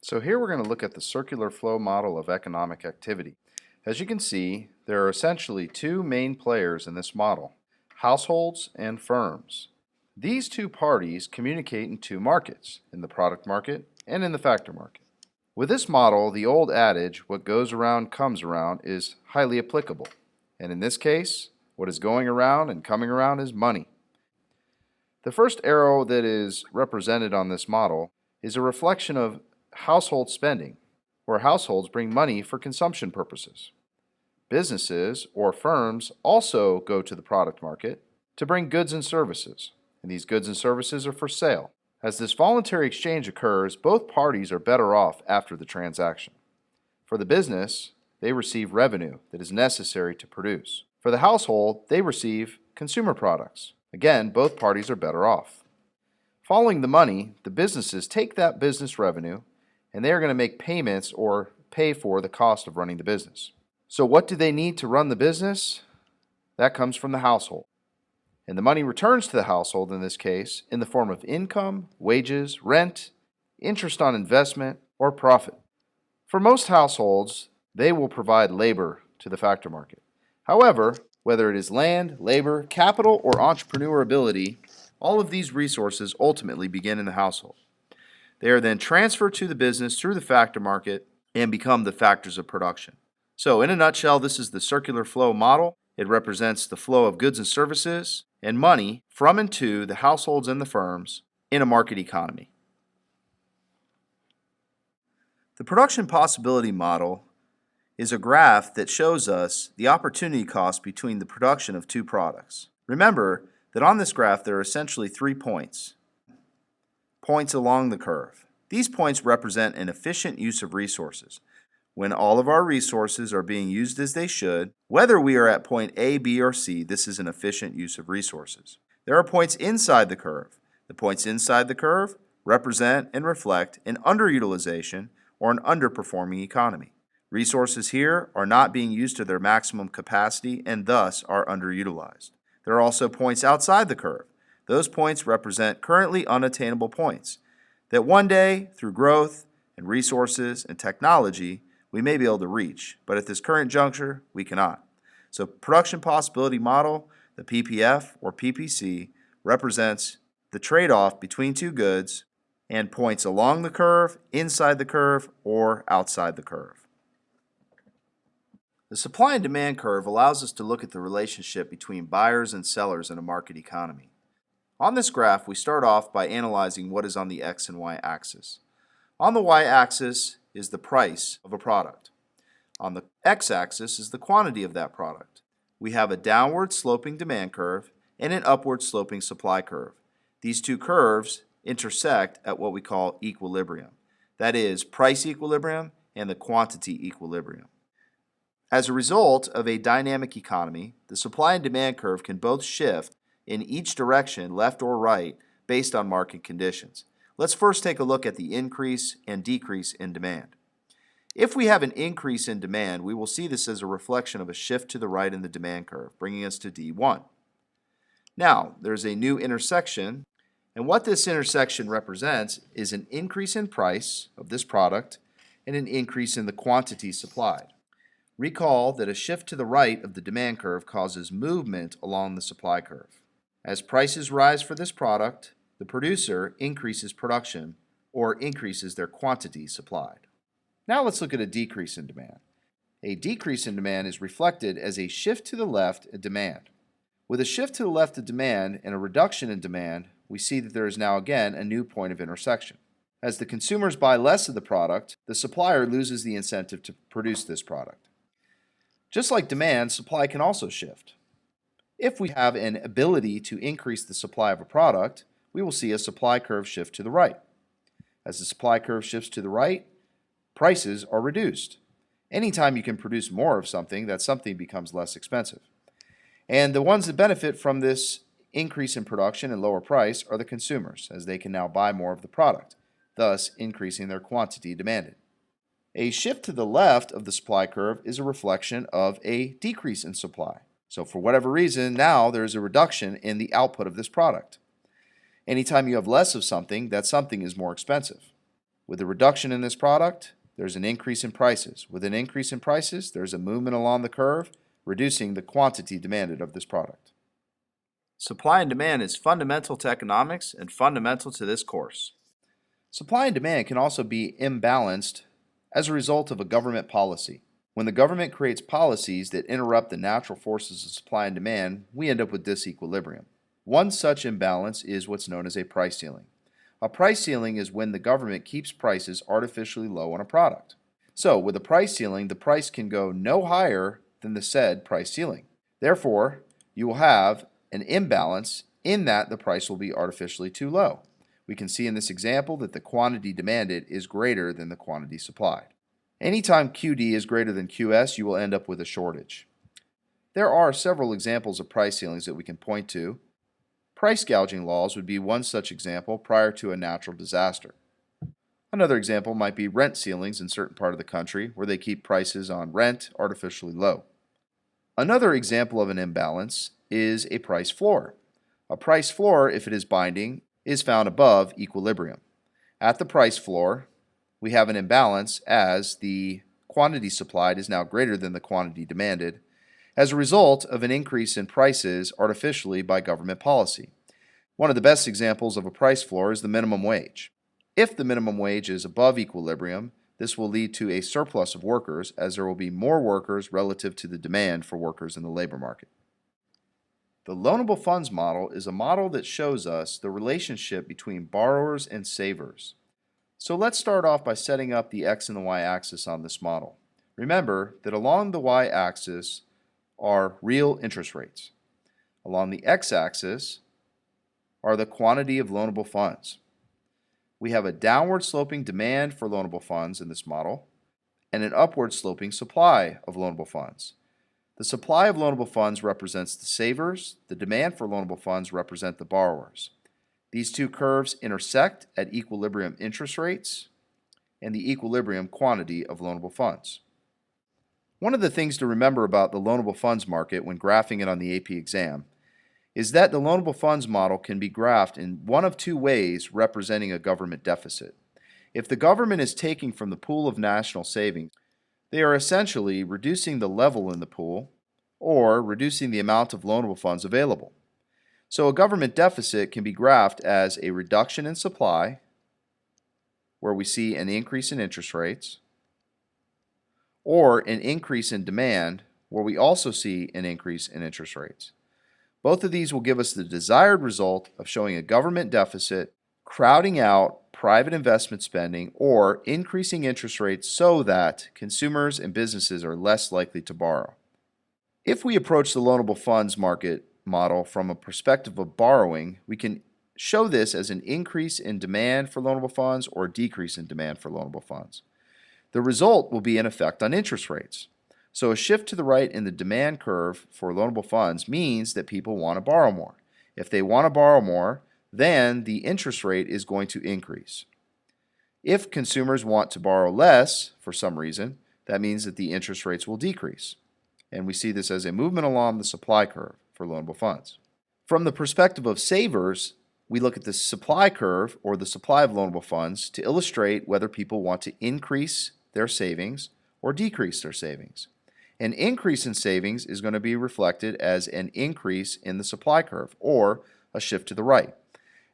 So here we're going to look at the circular flow model of economic activity. As you can see, there are essentially two main players in this model, households and firms. These two parties communicate in two markets, in the product market and in the factor market. With this model, the old adage, what goes around comes around, is highly applicable. And in this case, what is going around and coming around is money. The first arrow that is represented on this model is a reflection of household spending, where households bring money for consumption purposes. Businesses or firms also go to the product market to bring goods and services, and these goods and services are for sale. As this voluntary exchange occurs, both parties are better off after the transaction. For the business, they receive revenue that is necessary to produce. For the household, they receive consumer products. Again, both parties are better off. Following the money, the businesses take that business revenue and they are going to make payments or pay for the cost of running the business. So what do they need to run the business? That comes from the household. And the money returns to the household in this case in the form of income, wages, rent, interest on investment, or profit. For most households, they will provide labor to the factor market. However, whether it is land, labor, capital, or entrepreneurability, all of these resources ultimately begin in the household. They are then transferred to the business through the factor market and become the factors of production. So in a nutshell, this is the circular flow model. It represents the flow of goods and services and money from and to the households and the firms in a market economy. The production possibility model is a graph that shows us the opportunity cost between the production of two products. Remember that on this graph there are essentially 3 points along the curve. These points represent an efficient use of resources. When all of our resources are being used as they should, whether we are at point A, B, or C, this is an efficient use of resources. There are points inside the curve. The points inside the curve represent and reflect an underutilization or an underperforming economy. Resources here are not being used to their maximum capacity and thus are underutilized. There are also points outside the curve. Those points represent currently unattainable points that one day, through growth and resources and technology, we may be able to reach, but at this current juncture, we cannot. So production possibility model, the PPF or PPC, represents the trade-off between two goods and points along the curve, inside the curve, or outside the curve. The supply and demand curve allows us to look at the relationship between buyers and sellers in a market economy. On this graph, we start off by analyzing what is on the X and Y axis. On the Y axis is the price of a product. On the X axis is the quantity of that product. We have a downward sloping demand curve and an upward sloping supply curve. These two curves intersect at what we call equilibrium. That is, price equilibrium and the quantity equilibrium. As a result of a dynamic economy, the supply and demand curve can both shift in each direction, left or right, based on market conditions. Let's first take a look at the increase and decrease in demand. If we have an increase in demand, we will see this as a reflection of a shift to the right in the demand curve, bringing us to D1. Now, there's a new intersection, and what this intersection represents is an increase in price of this product and an increase in the quantity supplied. Recall that a shift to the right of the demand curve causes movement along the supply curve. As prices rise for this product, the producer increases production or increases their quantity supplied. Now let's look at a decrease in demand. A decrease in demand is reflected as a shift to the left in demand. With a shift to the left of demand and a reduction in demand, we see that there is now again a new point of intersection. As the consumers buy less of the product, the supplier loses the incentive to produce this product. Just like demand, supply can also shift. If we have an ability to increase the supply of a product, we will see a supply curve shift to the right. As the supply curve shifts to the right, prices are reduced. Anytime you can produce more of something, that something becomes less expensive. And the ones that benefit from this increase in production and lower price are the consumers, as they can now buy more of the product, thus increasing their quantity demanded. A shift to the left of the supply curve is a reflection of a decrease in supply. So for whatever reason, now there is a reduction in the output of this product. Anytime you have less of something, that something is more expensive. With a reduction in this product, there's an increase in prices. With an increase in prices, there's a movement along the curve, reducing the quantity demanded of this product. Supply and demand is fundamental to economics and fundamental to this course. Supply and demand can also be imbalanced as a result of a government policy. When the government creates policies that interrupt the natural forces of supply and demand, we end up with disequilibrium. One such imbalance is what's known as a price ceiling. A price ceiling is when the government keeps prices artificially low on a product. So, with a price ceiling, the price can go no higher than the said price ceiling. Therefore, you will have an imbalance in that the price will be artificially too low. We can see in this example that the quantity demanded is greater than the quantity supplied. Anytime QD is greater than QS, you will end up with a shortage. There are several examples of price ceilings that we can point to. Price gouging laws would be one such example prior to a natural disaster. Another example might be rent ceilings in certain part of the country where they keep prices on rent artificially low. Another example of an imbalance is a price floor. A price floor, if it is binding, is found above equilibrium. At the price floor, we have an imbalance as the quantity supplied is now greater than the quantity demanded as a result of an increase in prices artificially by government policy. One of the best examples of a price floor is the minimum wage. If the minimum wage is above equilibrium, this will lead to a surplus of workers as there will be more workers relative to the demand for workers in the labor market. The loanable funds model is a model that shows us the relationship between borrowers and savers. So let's start off by setting up the x and the y-axis on this model. Remember that along the y-axis are real interest rates. Along the x-axis are the quantity of loanable funds. We have a downward sloping demand for loanable funds in this model and an upward sloping supply of loanable funds. The supply of loanable funds represents the savers, the demand for loanable funds represent the borrowers. These two curves intersect at equilibrium interest rates and the equilibrium quantity of loanable funds. One of the things to remember about the loanable funds market when graphing it on the AP exam is that the loanable funds model can be graphed in one of two ways representing a government deficit. If the government is taking from the pool of national savings, they are essentially reducing the level in the pool or reducing the amount of loanable funds available. So a government deficit can be graphed as a reduction in supply, where we see an increase in interest rates, or an increase in demand, where we also see an increase in interest rates. Both of these will give us the desired result of showing a government deficit crowding out private investment spending or increasing interest rates so that consumers and businesses are less likely to borrow. If we approach the loanable funds market model from a perspective of borrowing, we can show this as an increase in demand for loanable funds or a decrease in demand for loanable funds. The result will be an effect on interest rates. So a shift to the right in the demand curve for loanable funds means that people want to borrow more. If they want to borrow more, then the interest rate is going to increase. If consumers want to borrow less for some reason, that means that the interest rates will decrease. And we see this as a movement along the supply curve for loanable funds. From the perspective of savers, we look at the supply curve or the supply of loanable funds to illustrate whether people want to increase their savings or decrease their savings. An increase in savings is going to be reflected as an increase in the supply curve or a shift to the right.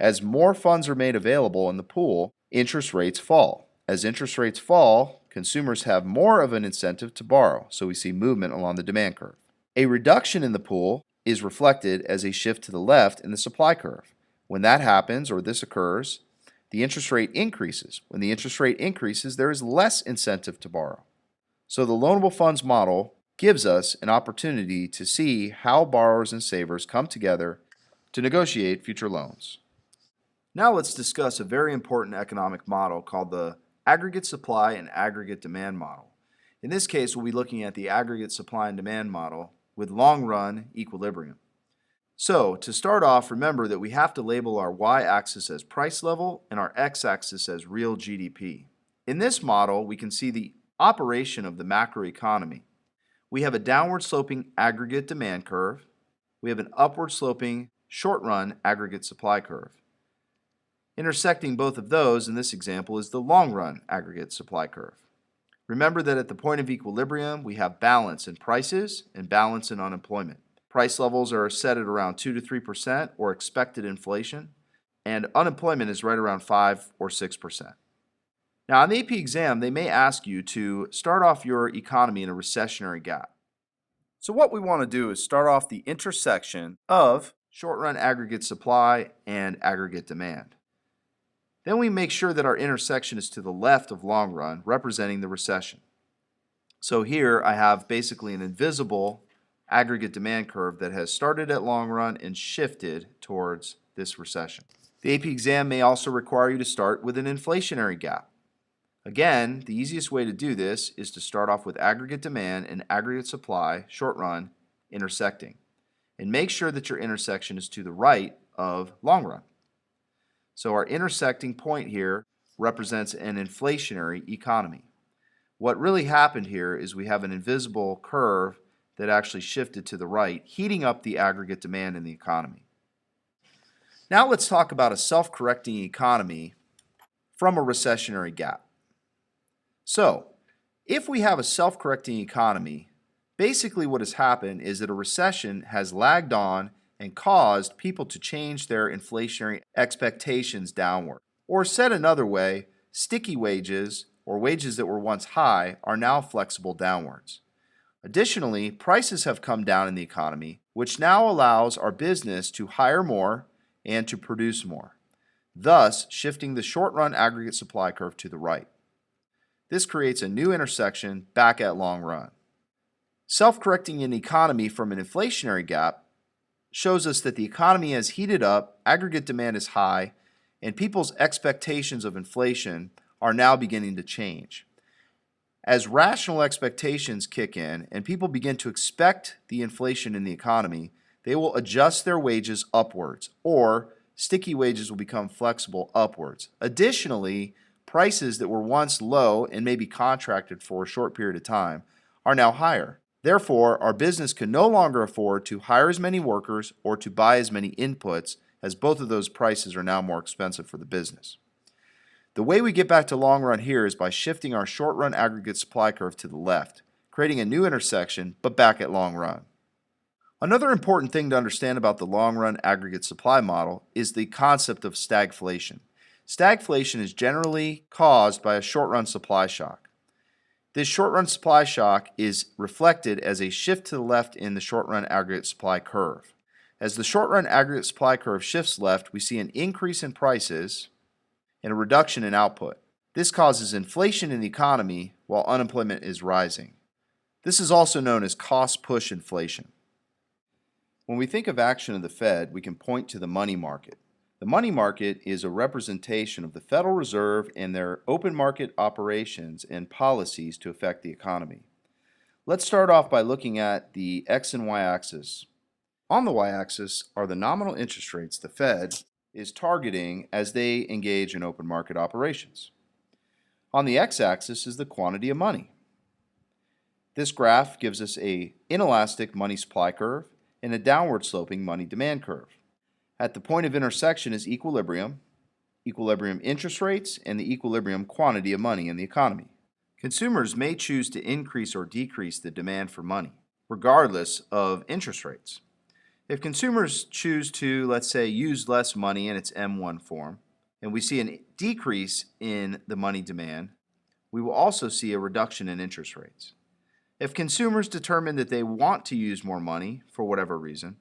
As more funds are made available in the pool, interest rates fall. As interest rates fall, consumers have more of an incentive to borrow, so we see movement along the demand curve. A reduction in the pool is reflected as a shift to the left in the supply curve. When that happens or this occurs, the interest rate increases. When the interest rate increases, there is less incentive to borrow. So the loanable funds model gives us an opportunity to see how borrowers and savers come together to negotiate future loans. Now let's discuss a very important economic model called the aggregate supply and aggregate demand model. In this case, we'll be looking at the aggregate supply and demand model with long-run equilibrium. So, to start off, remember that we have to label our y-axis as price level and our x-axis as real GDP. In this model, we can see the operation of the macroeconomy. We have a downward sloping aggregate demand curve. We have an upward sloping short-run aggregate supply curve. Intersecting both of those in this example is the long-run aggregate supply curve. Remember that at the point of equilibrium, we have balance in prices and balance in unemployment. Price levels are set at around 2 to 3% or expected inflation, and unemployment is right around 5 or 6%. Now, on the AP exam, they may ask you to start off your economy in a recessionary gap. So what we want to do is start off the intersection of short-run aggregate supply and aggregate demand. Then we make sure that our intersection is to the left of long run, representing the recession. So here I have basically an invisible aggregate demand curve that has started at long run and shifted towards this recession. The AP exam may also require you to start with an inflationary gap. Again, the easiest way to do this is to start off with aggregate demand and aggregate supply, short run, intersecting. And make sure that your intersection is to the right of long run. So our intersecting point here represents an inflationary economy. What really happened here is we have an invisible curve that actually shifted to the right, heating up the aggregate demand in the economy. Now let's talk about a self-correcting economy from a recessionary gap. So, if we have a self-correcting economy, basically what has happened is that a recession has lagged on and caused people to change their inflationary expectations downward. Or said another way, sticky wages, or wages that were once high, are now flexible downwards. Additionally, prices have come down in the economy, which now allows our business to hire more and to produce more, thus shifting the short-run aggregate supply curve to the right. This creates a new intersection back at long run. Self-correcting an economy from an inflationary gap shows us that the economy has heated up, aggregate demand is high, and people's expectations of inflation are now beginning to change. As rational expectations kick in and people begin to expect the inflation in the economy, they will adjust their wages upwards, or sticky wages will become flexible upwards. Additionally, prices that were once low and maybe contracted for a short period of time are now higher. Therefore, our business can no longer afford to hire as many workers or to buy as many inputs, as both of those prices are now more expensive for the business. The way we get back to long run here is by shifting our short run aggregate supply curve to the left, creating a new intersection, but back at long run. Another important thing to understand about the long run aggregate supply model is the concept of stagflation. Stagflation is generally caused by a short-run supply shock. This short-run supply shock is reflected as a shift to the left in the short-run aggregate supply curve. As the short-run aggregate supply curve shifts left, we see an increase in prices and a reduction in output. This causes inflation in the economy while unemployment is rising. This is also known as cost-push inflation. When we think of action of the Fed, we can point to the money market. The money market is a representation of the Federal Reserve and their open market operations and policies to affect the economy. Let's start off by looking at the X and Y axis. On the Y axis are the nominal interest rates the Fed is targeting as they engage in open market operations. On the X axis is the quantity of money. This graph gives us an inelastic money supply curve and a downward sloping money demand curve. At the point of intersection is equilibrium interest rates, and the equilibrium quantity of money in the economy. Consumers may choose to increase or decrease the demand for money, regardless of interest rates. If consumers choose to, let's say, use less money in its M1 form, and we see a decrease in the money demand, we will also see a reduction in interest rates. If consumers determine that they want to use more money for whatever reason,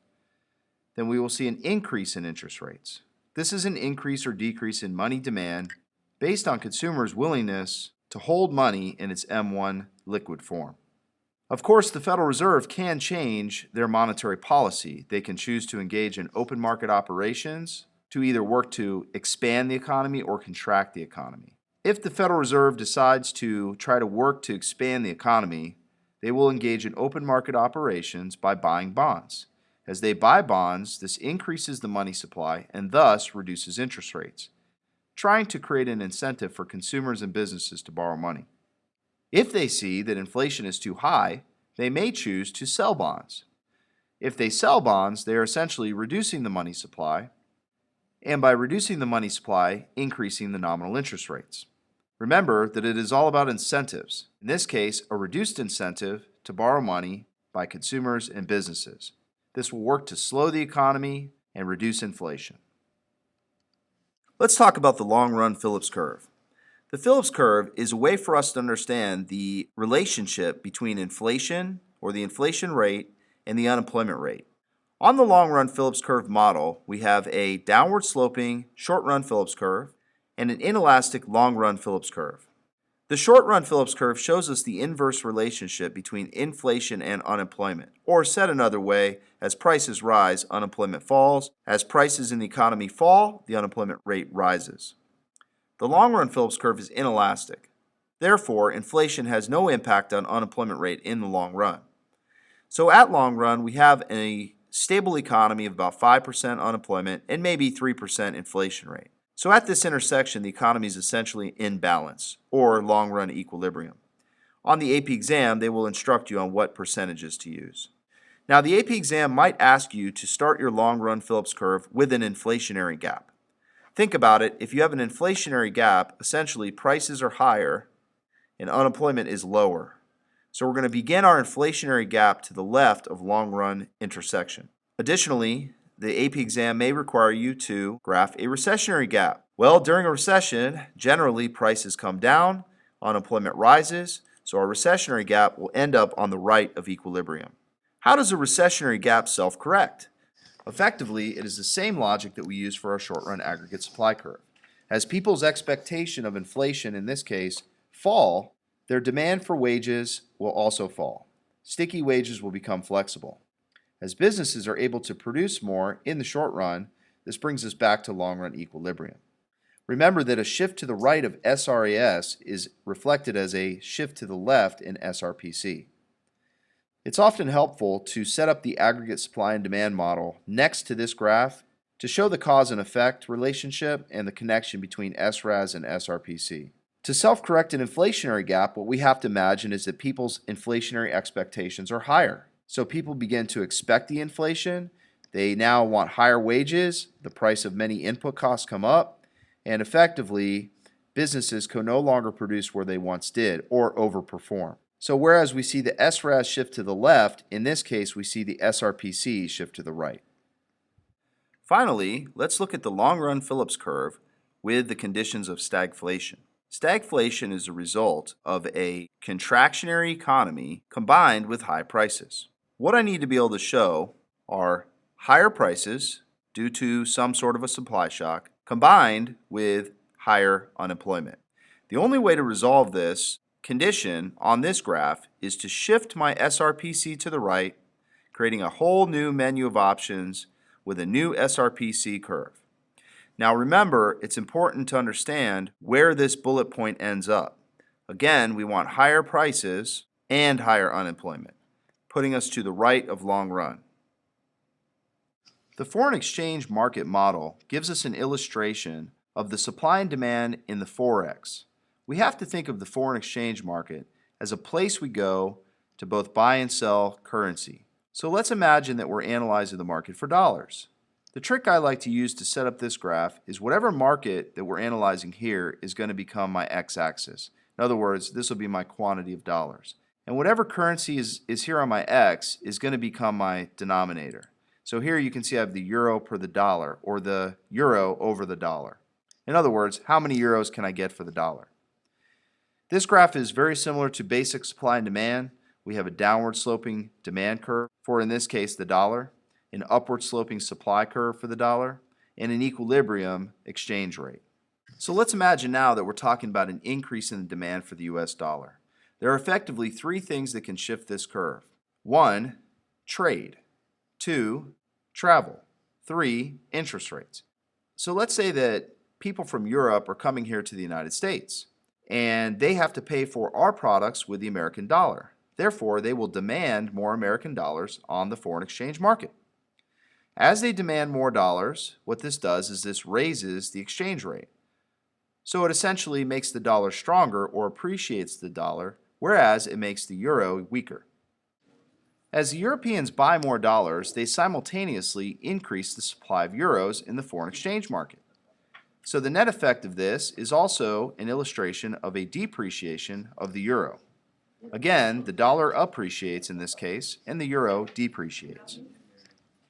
then we will see an increase in interest rates. This is an increase or decrease in money demand based on consumers' willingness to hold money in its M1 liquid form. Of course, the Federal Reserve can change their monetary policy. They can choose to engage in open market operations to either work to expand the economy or contract the economy. If the Federal Reserve decides to try to work to expand the economy, they will engage in open market operations by buying bonds. As they buy bonds, this increases the money supply and thus reduces interest rates, trying to create an incentive for consumers and businesses to borrow money. If they see that inflation is too high, they may choose to sell bonds. If they sell bonds, they are essentially reducing the money supply and by reducing the money supply, increasing the nominal interest rates. Remember that it is all about incentives, in this case, a reduced incentive to borrow money by consumers and businesses. This will work to slow the economy and reduce inflation. Let's talk about the long-run Phillips curve. The Phillips curve is a way for us to understand the relationship between inflation, or the inflation rate, and the unemployment rate. On the long-run Phillips curve model, we have a downward sloping short-run Phillips curve and an inelastic long-run Phillips curve. The short-run Phillips curve shows us the inverse relationship between inflation and unemployment, or said another way, as prices rise, unemployment falls. As prices in the economy fall, the unemployment rate rises. The long-run Phillips curve is inelastic. Therefore, inflation has no impact on unemployment rate in the long run. So at long run, we have a stable economy of about 5% unemployment and maybe 3% inflation rate. So at this intersection, the economy is essentially in balance, or long-run equilibrium. On the AP exam, they will instruct you on what percentages to use. Now, the AP exam might ask you to start your long-run Phillips curve with an inflationary gap. Think about it, if you have an inflationary gap, essentially prices are higher and unemployment is lower. So we're going to begin our inflationary gap to the left of long-run intersection. Additionally, the AP exam may require you to graph a recessionary gap. Well, during a recession, generally prices come down, unemployment rises, so our recessionary gap will end up on the right of equilibrium. How does a recessionary gap self-correct? Effectively, it is the same logic that we use for our short-run aggregate supply curve. As people's expectation of inflation, in this case, fall, their demand for wages will also fall. Sticky wages will become flexible. As businesses are able to produce more in the short run, this brings us back to long-run equilibrium. Remember that a shift to the right of SRAS is reflected as a shift to the left in SRPC. It's often helpful to set up the aggregate supply and demand model next to this graph to show the cause and effect relationship and the connection between SRAS and SRPC. To self-correct an inflationary gap, what we have to imagine is that people's inflationary expectations are higher. So people begin to expect the inflation, they now want higher wages, the price of many input costs come up, and effectively, businesses can no longer produce where they once did or overperform. So whereas we see the SRAS shift to the left, in this case we see the SRPC shift to the right. Finally, let's look at the long-run Phillips curve with the conditions of stagflation. Stagflation is a result of a contractionary economy combined with high prices. What I need to be able to show are higher prices due to some sort of a supply shock combined with higher unemployment. The only way to resolve this condition on this graph is to shift my SRPC to the right, creating a whole new menu of options with a new SRPC curve. Now remember, it's important to understand where this bullet point ends up. Again, we want higher prices and higher unemployment, putting us to the right of long run. The foreign exchange market model gives us an illustration of the supply and demand in the Forex. We have to think of the foreign exchange market as a place we go to both buy and sell currency. So let's imagine that we're analyzing the market for dollars. The trick I like to use to set up this graph is whatever market that we're analyzing here is going to become my x-axis. In other words, this will be my quantity of dollars. And whatever currency is here on my x is going to become my denominator. So here you can see I have the euro per the dollar, or the euro over the dollar. In other words, how many euros can I get for the dollar? This graph is very similar to basic supply and demand. We have a downward sloping demand curve for, in this case, the dollar, an upward sloping supply curve for the dollar, and an equilibrium exchange rate. So let's imagine now that we're talking about an increase in the demand for the US dollar. There are effectively three things that can shift this curve. 1, trade. 2, travel. 3, interest rates. So let's say that people from Europe are coming here to the United States, and they have to pay for our products with the American dollar. Therefore, they will demand more American dollars on the foreign exchange market. As they demand more dollars, what this does is this raises the exchange rate. So it essentially makes the dollar stronger or appreciates the dollar, whereas it makes the euro weaker. As the Europeans buy more dollars, they simultaneously increase the supply of euros in the foreign exchange market. So the net effect of this is also an illustration of a depreciation of the euro. Again, the dollar appreciates in this case, and the euro depreciates.